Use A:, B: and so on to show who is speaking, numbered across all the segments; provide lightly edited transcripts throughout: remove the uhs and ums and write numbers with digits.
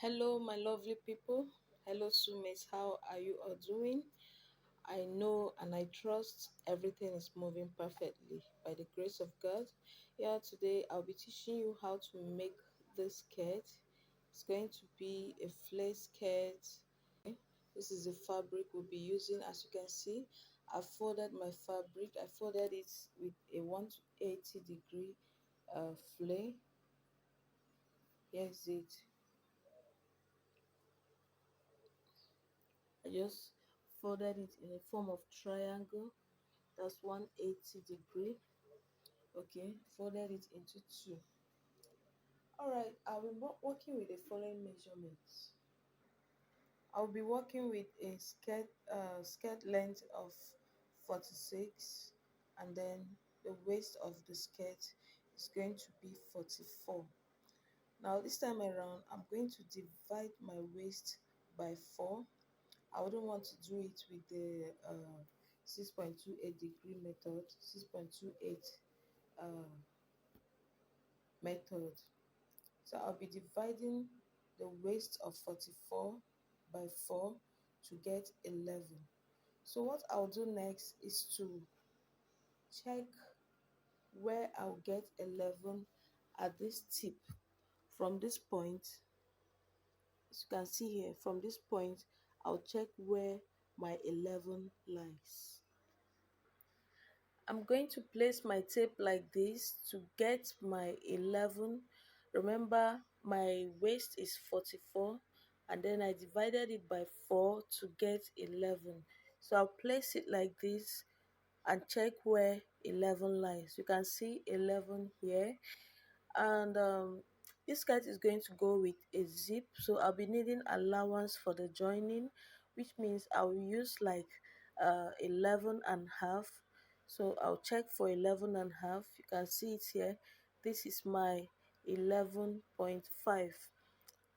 A: Hello, my lovely people. Hello, sewmates. How are you all doing? I know and I trust everything is moving perfectly by the grace of God. Yeah, today I'll be teaching you how to make this skirt. It's going to be a flare skirt. This is the fabric we'll be using. As you can see, I folded my fabric. I folded it with a 180-degree flare. Here's it. I just folded it in a form of triangle. That's 180 degree. Okay, folded it into two. All right, I'll be working with the following measurements. I'll be working with a skirt length of 46, and then the waist of the skirt is going to be 44. Now this time around, I'm going to divide my waist by 4. I wouldn't want to do it with the 6.28 degree method, 6.28 uh, method. So I'll be dividing the waist of 44 by 4 to get 11. So what I'll do next is to check where I'll get 11 at this tip. From this point, as you can see here, from this point, I'll check where my 11 lies. I'm going to place my tape like this to get my 11. Remember, my waist is 44, and then I divided it by 4 to get 11. So I'll place it like this and check where 11 lies. You can see 11 here, and this skirt is going to go with a zip, so I'll be needing allowance for the joining, which means I will use like 11 and half. So I'll check for 11 and half. You can see it here. This is my 11.5.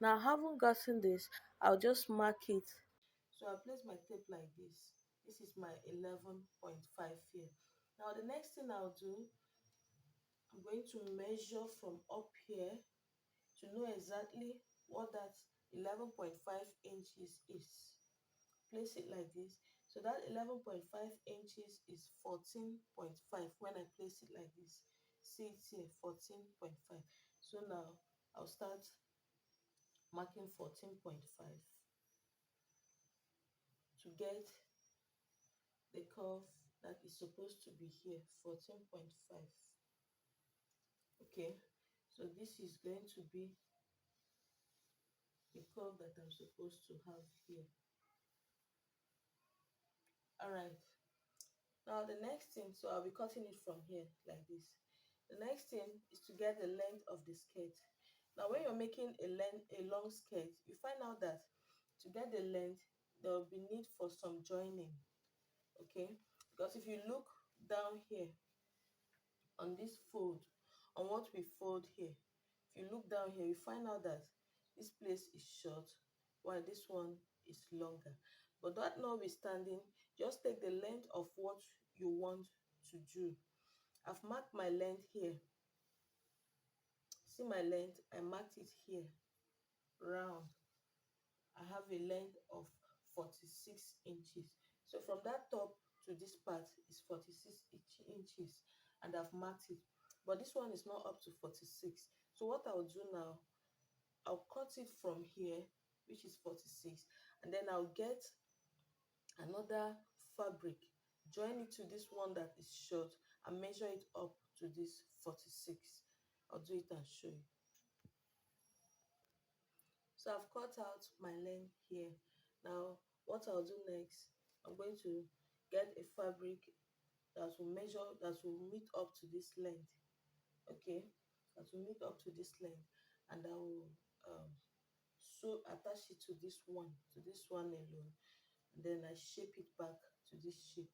A: Now, having gotten this, I'll just mark it. So I'll place my tape like this is my 11.5 here. Now the next thing I'll do, I'm going to measure from up here to know exactly what that 11.5 inches is. Place it like this. So that 11.5 inches is 14.5 when I place it like this. See it here, 14.5. So now I'll start marking 14.5 to get the curve that is supposed to be here, 14.5. Okay, so this is going to be the curve that I'm supposed to have here. All right, now the next thing, so I'll be cutting it from here like this. The next thing is to get the length of the skirt. Now when you're making a long skirt, you find out that to get the length, there will be need for some joining. Okay, because if you look down here on this fold, on what we fold here, if you look down here, you find out that this place is short while this one is longer. But that notwithstanding, just take the length of what you want to do. I've marked my length here. See my length, I marked it here, round. I have a length of 46 inches. So from that top to this part is 46 inches, and I've marked it. But this one is not up to 46. So what I'll do now, I'll cut it from here, which is 46, and then I'll get another fabric, join it to this one that is short, and measure it up to this 46. I'll do it and show you. So I've cut out my length here. Now what I'll do next, I'm going to get a fabric that will measure, that will meet up to this length. Okay, that will meet up to this length, and I will so attach it to this one alone, and then I shape it back to this shape.